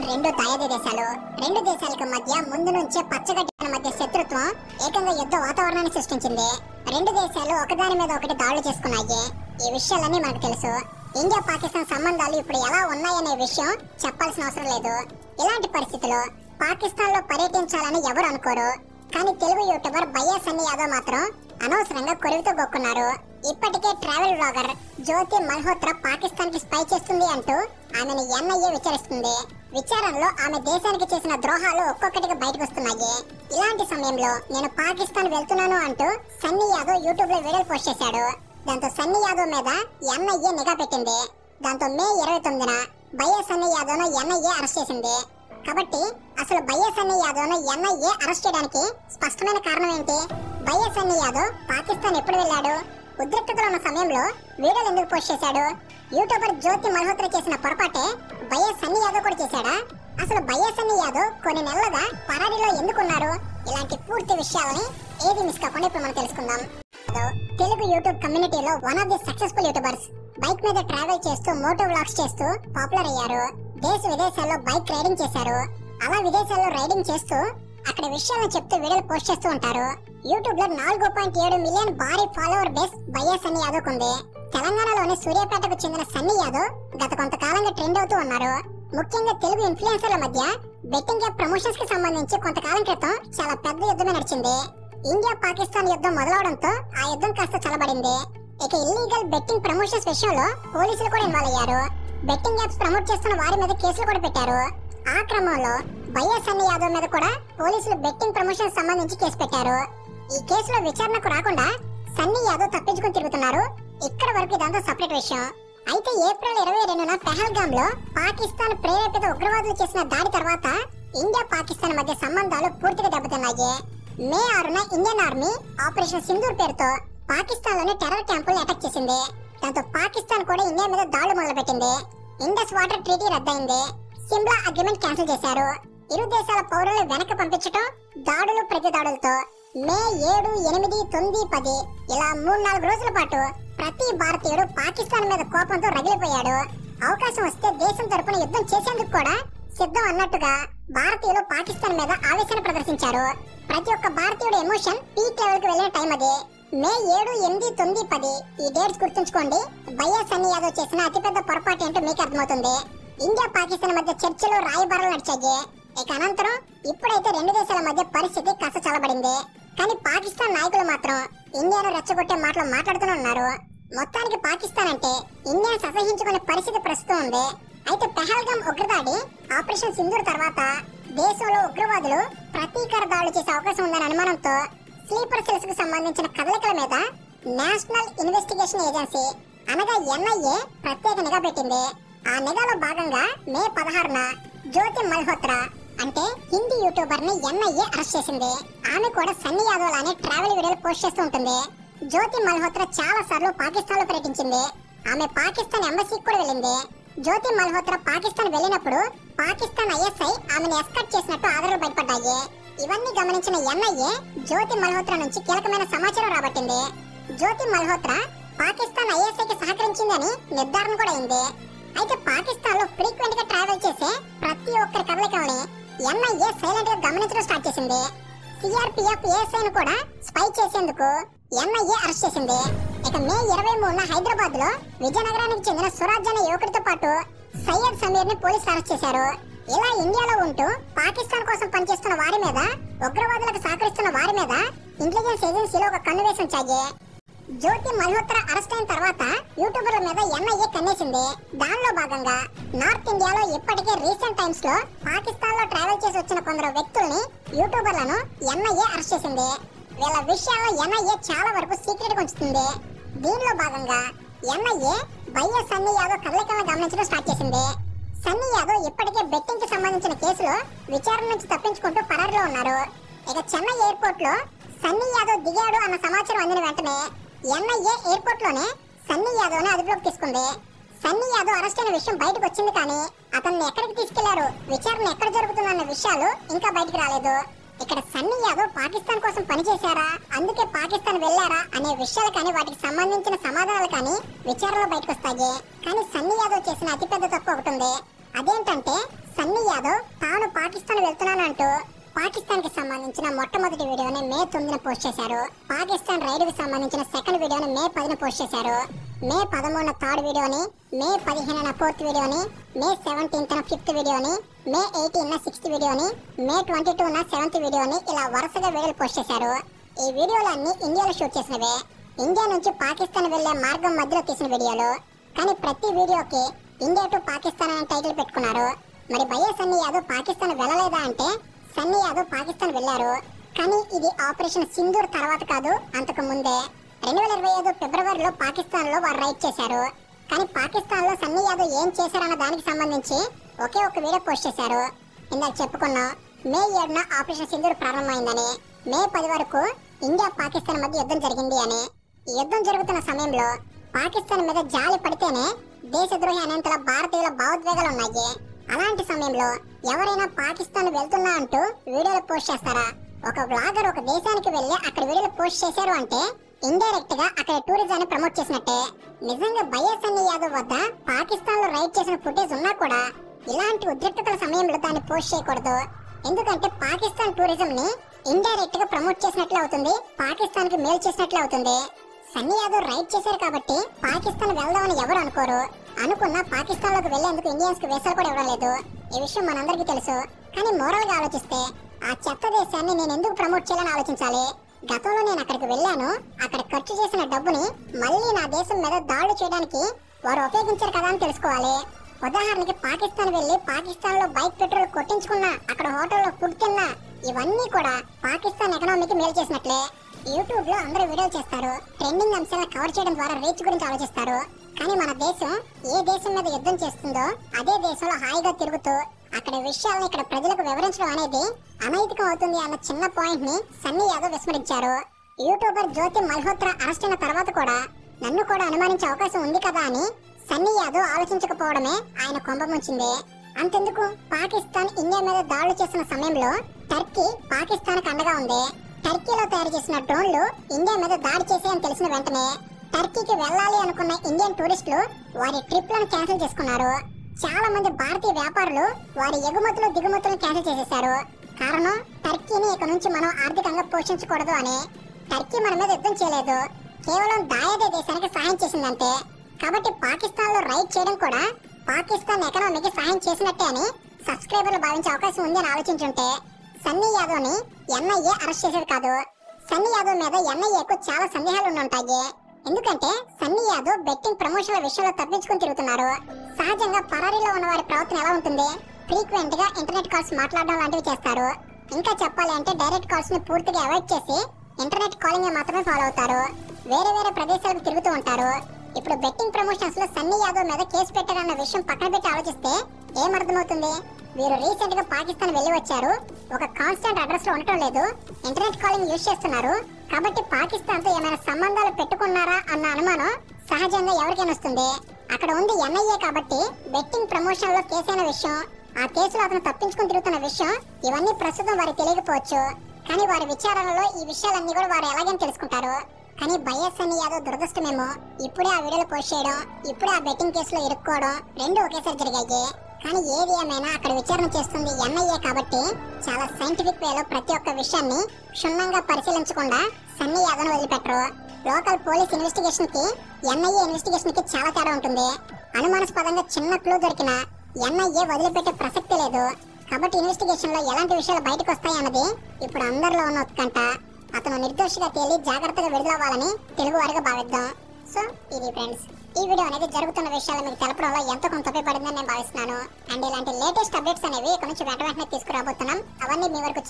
రెండు దాయాది దేశాలు. రెండు దేశాలకు మధ్య ముందు నుంచే పచ్చగడ్డల మధ్య శత్రుత్వం ఏకంగా యుద్ధ వాతావరణాన్ని సృష్టించింది. రెండు దేశాలు ఒకదాని మీద ఒకటి దాడులు చేసుకున్నాయి. ఈ విషయాలన్నీ మనకు తెలుసు. ఇండియా పాకిస్తాన్ సంబంధాలు ఇప్పుడు ఎలా ఉన్నాయనే విషయం చెప్పాల్సిన అవసరం లేదు. ఇలాంటి పరిస్థితుల్లో పాకిస్తాన్ లో పర్యటించాలని ఎవరు అనుకోరు. కానీ తెలుగు యూట్యూబర్ భయ్యా సన్నీ యాదవ్ మాత్రం అనవసరంగా కొరివితో గొక్కున్నారు. ఇప్పటికే ట్రావెల్ బ్లాగర్ జ్యోతి మల్హోత్రా పాకిస్తాన్ కి స్పై చేస్తుంది అంటూ ఆమెను ఎన్ఐఏ విచారిస్తుంది. విచారణలో ఆమె దేశానికి చేసిన ద్రోహాలు ఒక్కొక్కటిగా బయటకు వస్తున్నాయి. ఇలాంటి సమయంలో నేను పాకిస్తాన్ వెళ్తున్నాను అంటూ సన్నీ యాదవ్ యూట్యూబ్ లో వీడియోలు పోస్ట్ చేశాడు. దాంతో సన్నీ యాదవ్ మీద ఎన్ఐఏ నిఘా పెట్టింది. దాంతో మే 29న భయ్యా సన్నీ యాదవ్ ను ఎన్ఐఏ అరెస్ట్ చేసింది. కాబట్టి అసలు భయ్యా సన్నీ యాదవ్ ను ఎన్ఐఏ అరెస్ట్ చేయడానికి స్పష్టమైన కారణం ఏంటి? భయ్యా సన్నీ యాదవ్ పాకిస్తాన్ ఎప్పుడు వెళ్ళాడు? ఉద్రిక్తతలో ఉన్న సమయంలో వీడియోలు ఎందుకు పోస్ట్ చేశాడు? యూట్యూబర్ జ్యోతి మల్హోత్రా చేసిన పొరపాటే భయ్యా సన్నీ యాదవ్ కూడా చేశాడా? అసలు భయ్యా సన్నీ యాదవ్ కొన్ని నెలలుగా పరారీలో ఎందుకున్నారు? ఇలాంటి పూర్తి విషయాలని ఏది మిస్ కాకుండా ఇప్పుడు మనం తెలుసుకుందాం. తెలుగు యూట్యూబ్ కమ్యూనిటీలో one of the successful YouTubers. Bike మీద ట్రావెల్ చేస్తూ మోటో వ్లాగ్స్ చేస్తూ పాపులర్ అయ్యారు. దేశ విదేశాల్లో బైక్ రైడింగ్ చేశారు. అలా విదేశాల్లో రైడింగ్ చేస్తూ అక్కడ విషయాలను చెప్తూ వీడియోలు పోస్ట్ చేస్తూ ఉంటారు. యూట్యూబ్ లో 4.7 మిలియన్ భారీ ఫాలోవర్ బేస్ భయ్యా సన్నీ యాదవ్ ఉంది. తెలంగాణలోని సూర్యాపేటకు చెందిన సన్నీ యాదవ్ గత కొంతకాలంగా ట్రెండ్ అవుతూ ఉన్నారు. ముఖ్యంగా తెలుగు ఇన్ఫ్లుయెన్సర్ల మధ్య బెట్టింగ్ యాప్ ప్రమోషన్స్ కి సంబంధించి కొంతకాలం క్రితం చాలా పెద్ద యుద్ధమే నడిచింది. ఇండియా పాకిస్తాన్ యుద్ధం మొదలవడంతో ఆ యుద్ధం కాస్త చల్లబడింది. ఇక ఇల్లీగల్ బెట్టింగ్ ప్రమోషన్స్ విషయంలో పోలీసులు కూడా ఇన్వాల్వ్ అయ్యారు. బెట్టింగ్ యాప్స్ ప్రమోట్ చేస్తున్న వారి మీద కేసులు కూడా పెట్టారు. ఆ క్రమంలో భయ్యా సన్నీ యాదవ్ మీద కూడా పోలీసులు బెట్టింగ్ ప్రమోషన్ సంబంధించి కేసు పెట్టారు. ఈ కేసులో విచారణకు రాకుండా సన్నీ యాదవ్ తప్పించుకుని తిరుగుతున్నారు. ఇక్కడ వరకు ఇదంతా సపరేట్ విషయం. అయితే ఏప్రిల్ 22న పెహల్గామ్ లో పాకిస్తాన్ ప్రేరేపిత ఉగ్రవాదులు చేసిన దాడి తర్వాత ఇండియా పాకిస్తాన్ మధ్య సంబంధాలు పూర్తిగా దెబ్బతిన్నాయి. మే 6న ఇండియన్ ఆర్మీ ఆపరేషన్ సింధూర్ పేరుతో పాకిస్తాన్ లోని టెర్రర్ క్యాంపుల్ని అటాక్ చేసింది. దాంతో పాకిస్తాన్ కూడా ఇండియా మీద దాడులు మొదలుపెట్టింది. ఇండస్ వాటర్ ట్రీటీ రద్దయింది. సిమ్లా అగ్రిమెంట్ క్యాన్సిల్ చేశారు. ఇరు దేశాల పౌరులు వెనక్కి పంపించడం, దాడులు ప్రతి దాడులతో మే 7, 8, 9, 10 ఇలా 3-4 రోజుల పాటు ప్రతి భారతీయుడు పాకిస్తాన్ మీద కోపంతో రగిలిపోయాడు. అవకాశం వస్తే దేశం తరపున యుద్ధం చేసేందుకు కూడా సిద్ధం అన్నట్టుగా భారతీయులు పాకిస్తాన్ మీద ఆవేశం ప్రదర్శించారు. ప్రతి ఒక్క భారతీయుడు ఎమోషన్ పీక్ లెవెల్ కి వెళ్ళిన టైం అది. మే 7, 8, 9, 10 ఈ డేట్స్ గుర్తుంచుకోండి. భయ్యా సన్నీ యాదవ్ చేసిన అతిపెద్ద పొరపాటు ఏంటో మీకు అర్థమవుతుంది. ఇండియా పాకిస్తాన్ మధ్య చర్చలు, రాయబారాలు నడిచాయి. ఇక అనంతరం ఇప్పుడైతే రెండు దేశాల మధ్య పరిస్థితి కాస్త చల్లబడింది. కానీ పాకిస్తాన్ నాయకులు మాత్రం ఇండియాను రెచ్చగొట్టే మాటలు మాట్లాడుతూనే ఉన్నారు. మొత్తానికి పాకిస్తాన్ అంటే ఇండియాను అసహించుకునే పరిస్థితి ప్రస్తుతం ఉంది. అయితే పెహల్గామ్ ఉగ్రదాడి, ఆపరేషన్ సింధూర్ తర్వాత దేశంలో ఉగ్రవాదులు ప్రతీకార దాడులు చేసే అవకాశం ఉందనే అనుమానంతో స్లీపర్ సెల్స్ కు సంబంధించిన కదలికల మీద నేషనల్ ఇన్వెస్టిగేషన్ ఏజెన్సీ అనగా ఎన్ఐఏ ప్రత్యేక నిఘా పెట్టింది. ఆ నిఘాలో భాగంగా మే 16న జ్యోతి మల్హోత్రా అంటే హిందీ యూట్యూబర్ ని ఎన్ఐఏ అరెస్ట్ చేసింది. ఆమె కూడా సన్నీ యాదవ్ లానే ట్రావెల్ వీడియోలు పోస్ట్ చేస్తూ ఉంటుంది. జ్యోతి మల్హోత్రా చాలా సార్లు పాకిస్తాన్ లో పర్యటించింది. ఆమె పాకిస్తాన్ ఎంబసీకి కూడా వెళ్ళింది. జ్యోతి మల్హోత్రా పాకిస్తాన్ వెళ్ళినప్పుడు పాకిస్తాన్ ఐఎస్ఐ ఆమెను ఎస్కార్ట్ చేసినట్టు ఆధారాలు బయటపడ్డాయి. ఇవన్నీ గమనించిన ఎన్ఐఏ జ్యోతి మల్హోత్రా నుంచి కీలకమైన సమాచారం రాబట్టింది. జ్యోతి మల్హోత్రా పాకిస్తాన్ ఐఎస్ఐకి సహకరించిందని నిర్ధారణ కూడా అయింది. అయితే పాకిస్తాన్ లో ఫ్రీక్వెంట్ గా ట్రావెల్ చేసే ప్రతి ఒక్కరి కదలికల్ని ఎన్ఐఏ సైలెంట్ గా గమనించడం స్టార్ట్ చేసింది. సిఆర్పిఎఫ్ ఏఎస్ఐ ను కూడా స్పై చేసేందుకు ఎన్ఐఏ అరెస్ట్ చేసింది. ఇక మే 23న హైదరాబాద్ లో విజయనగరానికి చెందిన సురాజ్ అనే యువకుడితో పాటు సయ్యద్ సమీర్ ని పోలీసులు అరెస్ట్ చేశారు. ఇలా ఇండియాలో ఉంటూ పాకిస్తాన్ కోసం పనిచేస్తున్న వారి మీద, ఉగ్రవాదులకు సహకరిస్తున్న వారి మీద ఇంటెలిజెన్స్ ఏజెన్సీలో ఒక కన్ను వేసి ఉంచాయి. జ్యోతి మల్హోత్రా అరెస్ట్ అయిన తర్వాత యూట్యూబర్ల మీద ఎన్ఐఏ కన్నేసింది. దానిలో భాగంగా నార్త్ ఇండియాలో ఇప్పటికే రీసెంట్ టైమ్స్ లో పాకిస్తాన్ లో ట్రావెల్ చేసి వచ్చిన కొందరు వ్యక్తుల్ని, యూట్యూబర్లను ఎన్ఐఏ అరెస్ట్ చేసింది. వీళ్ళ విషయాల్లో ఎన్ఐఏ చాలా వరకు సీక్రెట్ గా ఉంచుతుంది. దీనిలో భాగంగా ఎన్ఐఏ భయ్యా సన్నీ యాదవ్ కదలికలను గమనించడం స్టార్ట్ చేసింది. సన్నీ యాదవ్ ఇప్పటికే బెట్టింగ్ కి సంబంధించిన కేసులో విచారణ నుంచి తప్పించుకుంటూ పరారీలో ఉన్నారు. ఇక చెన్నై ఎయిర్పోర్ట్ లో సన్నీ యాదవ్ దిగాడు అన్న సమాచారం అందిన వెంటనే ఎన్ఐఏ ఎయిర్పోర్ట్ లోనే సన్నీ యాదవ్ ని అదుపులోకి తీసుకుంది. సన్నీ యాదవ్ అరెస్ట్ అయిన విషయం బయటకు వచ్చింది, కానీ అతన్ని ఎక్కడికి తీసుకెళ్లారు, విచారణ ఎక్కడ జరుగుతుందన్న విషయాలు ఇంకా బయటకు రాలేదు. ఇక్కడ సన్నీ యాదవ్ పాకిస్తాన్ కోసం పనిచేశారా, అందుకే పాకిస్తాన్ వెళ్లారా అనే విషయాలు కానీ వాటికి సంబంధించిన సమాధానాలు కానీ విచారణలో బయటకు వస్తాయి. కానీ సన్నీ యాదవ్ చేసిన అతిపెద్ద తప్పు ఒకటి ఉంది. అదేంటంటే సన్నీ యాదవ్ యాదవ్ తాను పాకిస్తాన్ వెళ్తున్నానంటూ పాకిస్తాన్ కి సంబంధించిన మొట్టమొదటి వీడియోని మే 9న పోస్ట్ చేశారు. పాకిస్తాన్ రైడ్ కి సంబంధించిన సెకండ్ వీడియోని మే 10న పోస్ట్ చేశారు. మే 13న థర్డ్ వీడియోని, మే 15న ఫోర్త్ వీడియోని, మే 17న ఫిఫ్త్ వీడియోని, మే 18న సిక్స్త్ వీడియోని, మే 22న సెవెంత్ వీడియోని ఇలా వరుసగా వీడియోలు పోస్ట్ చేశారు. ఈ వీడియోలన్నీ ఇండియాలో షూట్ చేసినవే. ఇండియా నుంచి పాకిస్తాన్ వెళ్లే మార్గం మధ్యలో తీసిన వీడియోలు. కానీ ప్రతి వీడియోకి ఇండియా టు పాకిస్తాన్ అనే టైటిల్ పెట్టుకున్నారు. మరి భయ్యా సన్నీ యాదవ్ పాకిస్తాన్ వెళ్ళలేదా అంటే సన్నీ యాదవ్ పాకిస్తాన్ వెళ్లారు. కానీ ఇది ఆపరేషన్ సింధూర్ తర్వాత కాదు, అంతకు ముందే 2025 ఫిబ్రవరిలో పాకిస్తాన్ లో వారు రైడ్ చేశారు. కానీ పాకిస్తాన్ లో సన్నీ యాదవ్ ఏం చేశారన్న దానికి సంబంధించి ఒకే ఒక వీడియో పోస్ట్ చేశారు. ఇందాక చెప్పుకున్నాం మే 7న ఆపరేషన్ సింధూర్ ప్రారంభమైందని, మే 10 వరకు ఇండియా పాకిస్తాన్ మధ్య యుద్ధం జరిగింది అని. ఈ యుద్ధం జరుగుతున్న సమయంలో పాకిస్తాన్ మీద జాలి పడితేనే దేశద్రోహి అనేంతలా భారతీయుల భావోద్వేగాలు ఉన్నాయి. అలాంటి సమయంలో ఎవరైనా పాకిస్తాన్ వెళ్తున్నా అంటూ వీడియోలు పోస్ట్ చేస్తారా? ఒక బ్లాగర్ ఒక దేశానికి వెళ్లి అక్కడ వీడియోలు పోస్ట్ చేశారు అంటే ఇండైరెక్ట్ గా అక్కడ టూరిజాన్ని ప్రమోట్ చేసినట్టే. నిజంగా భయ్యా సన్నీ యాదవ్ వద్ద పాకిస్తాన్ లో రైడ్ చేసిన ఫుటేజ్ ఉన్నా కూడా ఇలాంటి ఉద్రిక్తతల సమయంలో దాన్ని పోస్ట్ చేయకూడదు. ఎందుకంటే పాకిస్తాన్ టూరిజం ని ఇండైరెక్ట్ గా ప్రమోట్ చేసినట్లే అవుతుంది, పాకిస్తాన్ కి మేలు చేసినట్లే అవుతుంది. సన్నీ యాదవ్ రైడ్ చేశారు కాబట్టి పాకిస్తాన్ వెళ్దామని ఎవరు అనుకోరు. అనుకున్నా పాకిస్తాన్ లోకి వెళ్లేందుకు ఇండియన్స్ కి వీసాలు కూడా ఇవ్వడం లేదు. ఈ విషయం మనందరికీ తెలుసు. కానీ మోరల్ గా ఆలోచిస్తే ఆ చెత్త దేశాన్ని నేను ఎందుకు ప్రమోట్ చేయాలని ఆలోచించాలి? గతంలో నేను అక్కడికి వెళ్ళాను, అక్కడ ఖర్చు చేసిన డబ్బుని మళ్ళీ నా దేశం మీద దాడులు చేయడానికి వారు ఉపయోగించారు కదా అని తెలుసుకోవాలి. ఉదాహరణకి పాకిస్తాన్ వెళ్లి పాకిస్తాన్ లో బైక్ పెట్రోల్ కొట్టించుకున్నా, అక్కడ హోటల్లో ఫుడ్ తిన్నా, ఇవన్నీ కూడా పాకిస్తాన్ ఎకనామీకి మేలు చేసినట్లే. యూట్యూబ్ లో అందరూ వీడియోలు చేస్తారు, ట్రెండింగ్ అంశాలను కవర్ చేయడం ద్వారా రీచ్ గురించి ఆలోచిస్తారు. కానీ మన దేశం ఏ దేశం మీద యుద్ధం చేస్తుందో అదే దేశంలో హాయిగా తిరుగుతూ అక్కడ విషయాలను ఇక్కడ ప్రజలకు వివరించడం అనేది అనైతికం అవుతుంది అన్న చిన్న పాయింట్ ని సన్నీ యాదవ్ విస్మరించారు. యూట్యూబర్ జ్యోతి మల్హోత్రా అరెస్ట్ అయిన తర్వాత కూడా నన్ను కూడా అనుమానించే అవకాశం ఉంది కదా అని సన్నీ యాదవ్ ఆలోచించకపోవడమే ఆయన కొంపముంచింది. అంతెందుకు, పాకిస్తాన్ ఇండియా మీద దాడులు చేసిన సమయంలో టర్కీ పాకిస్తాన్ కు అండగా ఉంది. టర్కీలో తయారు చేసిన డ్రోన్లు ఇండియా మీద దాడి చేసాయని తెలిసిన వెంటనే టర్కీకి వెళ్ళాలి అనుకున్న ఇండియన్ టూరిస్టులు వారి ట్రిప్లను క్యాన్సిల్ చేసుకున్నారు. చాలా మంది భారతీయ వ్యాపారులు వారి ఎగుమతులు దిగుమతులను క్యాన్సిల్ చేసేశారు. కారణం టర్కీని ఇక నుంచి మనం ఆర్థికంగా పోషించకూడదు అని. టర్కీ మన మీద యుద్ధం చేయలేదు, కేవలం దాయాదే దేశానికి సహాయం చేసిందంటే. కాబట్టి పాకిస్తాన్ లో రైడ్ చేయడం కూడా పాకిస్తాన్ ఎకనామీకి సహాయం చేసినట్టే అని సబ్స్క్రైబర్లు భావించే అవకాశం ఉంది అని ఆలోచించుంటే సన్నీ యాదవ్ ని ఎన్ఐఏ అరెస్ట్ చేసేది కాదు. సన్నీ యాదవ్ మీద ఎన్ఐఏకు చాలా సందేహాలు ఉంటాయి. ఎందుకంటే సన్నీ యాదవ్ బెట్టింగ్ ప్రమోషన్ల విషయంలో తప్పించుకుని తిరుగుతున్నారు. సహజంగా పరారీలో ఉన్న వారి ప్రవర్తన ఎలా ఉంటుంది? ఫ్రీక్వెంట్ గా ఇంటర్నెట్ కాల్స్ మాట్లాడడం లాంటివి చేస్తారు. ఇంకా చెప్పాలి అంటే డైరెక్ట్ కాల్స్ ని పూర్తిగా అవాయిడ్ చేసి ఇంటర్నెట్ కాలింగ్ మాత్రమే ఫాలో అవుతారు. వేరే వేరే ప్రదేశాలకు తిరుగుతూ ఉంటారు. ఇప్పుడు బెట్టింగ్ ప్రమోషన్స్ లో సన్నీ యాదవ్ మీద కేసు పెట్టారన్న విషయం పక్కన పెట్టి ఆలోచిస్తే ఏమర్థమవుతుంది? వీరు రీసెంట్ గా పాకిస్తాన్ వెళ్లి వచ్చారు, ఒక కాన్స్టెంట్ అడ్రస్ లో ఉండటం లేదు, ఇంటర్నెట్ కాలింగ్ యూజ్ చేస్తున్నారు. కాబట్టి పాకిస్తాన్ తో ఏమైనా సంబంధాలు పెట్టుకున్నారా అన్న అనుమానం సహజంగా ఎవరికైనా వస్తుంది. అక్కడ ఉంది ఎన్ఐఏ కాబట్టి బెట్టింగ్ ప్రమోషన్ లో కేసైన విషయం, ఆ కేసులో అతను తప్పించుకుని తిరుగుతున్న విషయం ఇవన్నీ ప్రస్తుతం వారికి తెలియకపోవచ్చు. కానీ వారి విచారణలో ఈ విషయాలన్నీ కూడా వారు ఎలాగైనా తెలుసుకుంటారు. కానీ భయ్యా సన్నీ యాదవ్ దురదృష్టమేమో ఇప్పుడే ఆ వీడియోలు పోస్ట్ చేయడం, ఇప్పుడే ఆ బెట్టింగ్ కేసులో ఇరుక్కోవడం రెండు ఒకేసారి జరిగాయి. కానీ ఏది ఏమైనా అక్కడ విచారణ చేస్తుంది ఎన్ఐఏ కాబట్టి చాలా సైంటిఫిక్ వేలో ప్రతి ఒక్క విషయాన్ని క్షుణ్ణంగా పరిశీలించకుండా సన్నీ యాదవ్ వదిలిపెట్టరు. లోకల్ పోలీస్ ఇన్వెస్టిగేషన్ కి ఎన్ఐఏ ఇన్వెస్టిగేషన్ కి చాలా తేడా ఉంటుంది. అనుమానాస్పదంగా చిన్న క్లూ దొరికినా ఎన్ఐఏ వదిలిపెట్టే ప్రసక్తి లేదు. కాబట్టి ఇన్వెస్టిగేషన్ లో ఎలాంటి విషయాలు బయటకు వస్తాయన్నది ఇప్పుడు అందరిలో ఉన్న ఉత్కంఠ. అతను నిర్దోషిగా తేలి జాగ్రత్తగా విడుదలవ్వాలని తెలుగు వారిగా భావిద్దాం. సో ఇది ఫ్రెండ్స్, ఈ వీడియో అనేది జరుగుతున్న విషయాలు మీకు తెలపడంలో ఎంతో కొంత ఉపయోగపడిందని నేను భావిస్తున్నాను. అండ్ ఇలాంటి లేటెస్ట్ అప్డేట్స్ అనేవి ఇక్కడ నుంచి వెంటనే తీసుకురాబోతున్నాం. అవన్నీ మీ వరకు